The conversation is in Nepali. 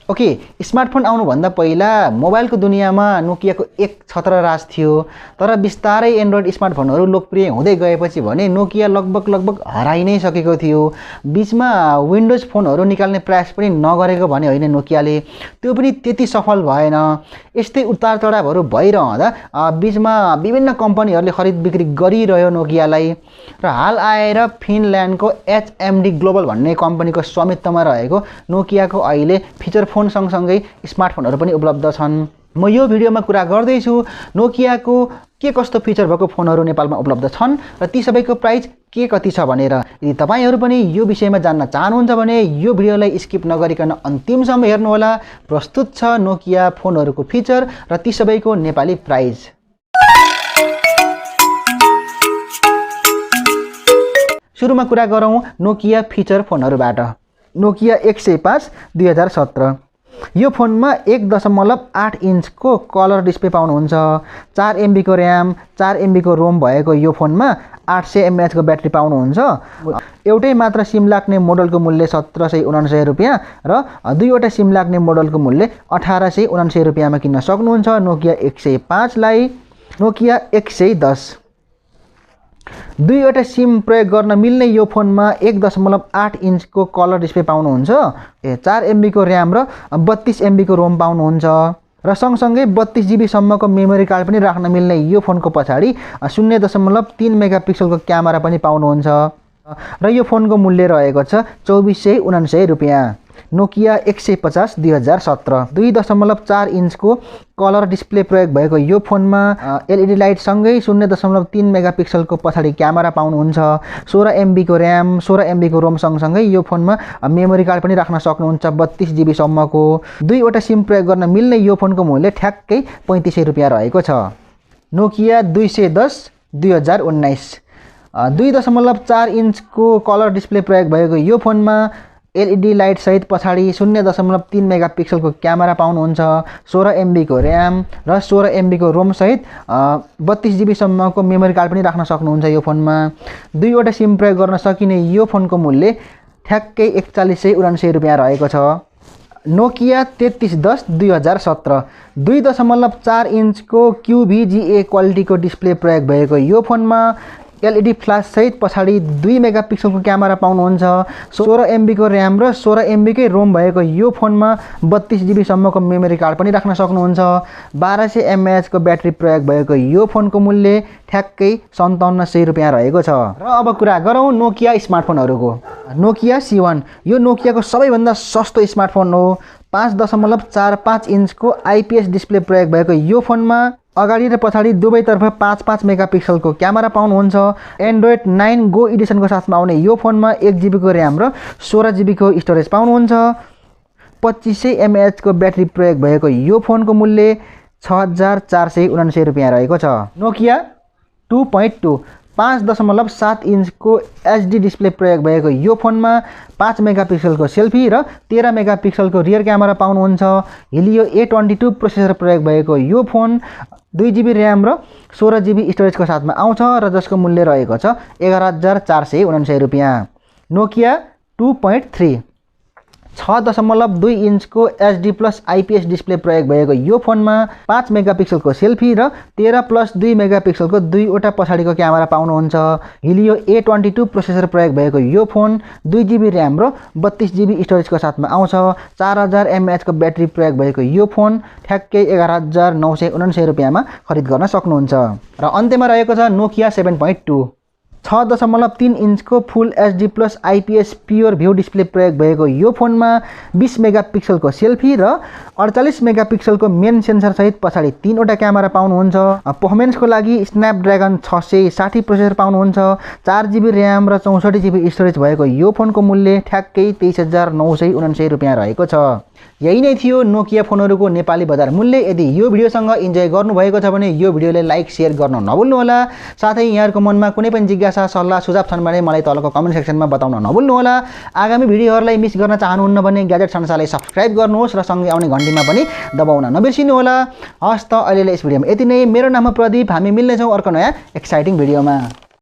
ओके, स्मार्टफोन आउनुभन्दा पहिला मोबाइलको दुनियाँमा नोकियाको एक छत्र राज थियो। तर बिस्तारै एन्ड्रोइड स्मार्टफोनहरू लोकप्रिय हुँदै गएपछि भने नोकिया लगभग हराइ नै सकेको थियो। बीचमा विन्डोज फोनहरू निकाल्ने प्रयास पनि नगरेको भने होइन नोकियाले, त्यो पनि त्यति सफल भएन। यस्तै उतार चढावहरू भइरहँदा बीचमा विभिन्न कम्पनीहरूले खरिद बिक्री गरिरह्यो नोकियालाई र हाल आएर फिनल्यान्डको HMD ग्लोबल भन्ने कम्पनीको स्वामित्वमा रहेको नोकियाको अहिले फिचर फोन सँगसँगै स्मार्टफोनहरू पनि उपलब्ध छन्। म यो भिडियोमा कुरा गर्दैछु नोकियाको के कस्तो फिचर भएको फोनहरू नेपालमा उपलब्ध छन् र ती सबैको प्राइस के कति छ भनेर। यदि तपाईहरु पनि यो विषयमा जान्न चाहनुहुन्छ भने यो भिडियोलाई स्किप नगरिकन अन्तिमसम्म हेर्नुहोला। प्रस्तुत छ नोकिया फोनहरूको फिचर र ती सबैको नेपाली प्राइस। सुरुमा कुरा गरौँ नोकिया फिचर फोनहरूबाट। नोकिया 105 2017 यो फोनमा 1.8 इन्चको कलर डिस्प्ले पाउनुहुन्छ। 4 MB को र्याम 4 MB को रोम भएको यो फोनमा 800 mAh को ब्याट्री पाउनुहुन्छ। एउटै मात्र सिम लाग्ने मोडलको मूल्य 1799 रुपैयाँ र दुईवटा सिम लाग्ने मोडलको मूल्य 1899 रुपैयाँमा किन्न सक्नुहुन्छ नोकिया 105 लाई। नोकिया 110 दुईवटा सिम प्रयोग गर्न मिल्ने यो फोनमा 1.8 इन्चको कलर डिस्प्ले पाउनुहुन्छ। 4 MB को र्याम र 32 MB को रोम पाउनुहुन्छ र सँगसँगै 32 GB सम्मको मेमोरी कार्ड पनि राख्न मिल्ने यो फोनको पछाडि 0.3 मेगापिक्सलको क्यामेरा पनि पाउनुहुन्छ र यो फोनको मूल्य रहेको छ 2499 रुपैयाँ। नोकिया 150 2017 2.4 इन्चको कलर डिस्प्ले प्रयोग भएको यो फोनमा LED लाइट सँगै 0.3 मेगापिक्सलको पछाडि क्यामेरा पाउनुहुन्छ। 16 MB को र्याम 16 MB को रोम सँगसँगै यो फोनमा मेमोरी कार्ड पनि राख्न सक्नुहुन्छ 32 GB सम्मको। दुईवटा सिम प्रयोग गर्न मिल्ने यो फोनको मूल्य ठ्याक्कै 3500 रुपैयाँ रहेको छ। नोकिया 210 2019 2.4 इन्चको कलर डिस्प्ले प्रयोग भएको यो फोनमा LED लाइट सहित पछाडि 0.3 मेगापिक्सलको क्यामेरा पाउनुहुन्छ। 16 MB को र्याम र 16 MB को रोम सहित 32 GB सम्मको मेमोरी कार्ड पनि राख्न सक्नुहुन्छ यो फोनमा। दुईवटा सिम प्रयोग गर्न सकिने यो फोनको मूल्य ठ्याक्कै 4199 रुपैयाँ रहेको छ। नोकिया 3310 2017 2.4 इन्चको QVGA क्वालिटीको डिस्प्ले प्रयोग भएको यो फोनमा LED फ्ल्यास सहित पछाडि 2 मेगापिक्सलको क्यामेरा पाउनुहुन्छ। 16 MB को र्याम र 16 MB कै रोम भएको यो फोनमा 32 GB सम्मको मेमोरी कार्ड पनि राख्न सक्नुहुन्छ। 1200 mAh को ब्याट्री प्रयोग भएको यो फोनको मूल्य ठ्याक्कै 5700 रुपैयाँ रहेको छ। र अब कुरा गरौँ नोकिया स्मार्टफोनहरूको। नोकिया C1 यो नोकियाको सबैभन्दा सस्तो स्मार्टफोन हो। 5.45 इन्चको IPS डिस्प्ले प्रयोग भएको यो फोनमा अगाडि र पछाडि दुवैतर्फ 5-5 मेगापिक्सलको क्यामेरा पाउनुहुन्छ। एन्ड्रोइड 9 गो एडिसनको साथमा आउने यो फोनमा 1 GB को र्याम र 16 GB को स्टोरेज पाउनुहुन्छ। 2500 mAh को ब्याट्री प्रयोग भएको यो फोनको मूल्य 6499 रुपैयाँ रहेको छ। नोकिया 2.2 5.7 इन्चको HD डिस्प्ले प्रयोग भएको यो फोनमा 5 मेगापिक्सलको सेल्फी र 13 मेगापिक्सलको रियर क्यामेरा पाउनुहुन्छ। हिलियो A22 प्रोसेसर प्रयोग भएको यो फोन 2 GB र्याम र 16 GB स्टोरेजको साथमा आउँछ र जसको मूल्य रहेको छ 11499 रुपैयाँ। नोकिया 2.3 6.2 इन्चको HD+ IPS डिस्प्ले प्रयोग भएको यो फोनमा 5 मेगापिक्सलको सेल्फी र 13+2 मेगापिक्सलको दुईवटा पछाडिको क्यामेरा पाउनुहुन्छ। हिलियो A22 प्रोसेसर प्रयोग भएको यो फोन 2 GB र्याम र 32 GB स्टोरेजको साथमा आउँछ। 4000 mAh को ब्याट्री प्रयोग भएको यो फोन ठ्याक्कै 11999 रुपैयाँमा खरिद गर्न सक्नुहुन्छ। र अन्त्यमा रहेको छ नोकिया 7.2 6.3 इन्चको फुल HD+ IPS pure view display प्रयोग भएको यो फोनमा 20 मेगापिक्सलको सेल्फी र 48 मेगापिक्सलको मेन सेन्सर सहित पछाडि 3वटा क्यामेरा पाउनुहुन्छ। पर्फर्मेन्सको लागि स्न्यापड्रागन 660 प्रोसेसर पाउनुहुन्छ। 4 GB र्याम र 64 GB स्टोरेज भएको यो फोनको मूल्य ठ्याक्कै 23999 रुपैयाँ रहेको छ। यही नै थियो नोकिया फोनहरूको नेपाली बजार मूल्य। यदि यो भिडियोसँग इन्जोय गर्नुभएको छ भने यो भिडियोलाई लाइक शेयर गर्न नभुल्नुहोला। साथै यहाँहरुको मनमा कुनै पनि जिज्ञासा सल्लाह सुझाव छन् भने मलाई तलको कमेन्ट सेक्सनमा बताउन नभुल्नुहोला। आगामी भिडियोहरूलाई मिस गर्न चाहनुहुन्न भने ग्याजेट संसारलाई सब्स्क्राइब गर्नुहोस् र सँगै आउने घण्टीमा पनि दबाउन नबिर्सिनुहोला। हस् त अहिलेलाई यस भिडियोमा यति नै। मेरो नाम हो प्रदीप। हामी मिल्नेछौँ अर्को नयाँ एक्साइटिङ भिडियोमा।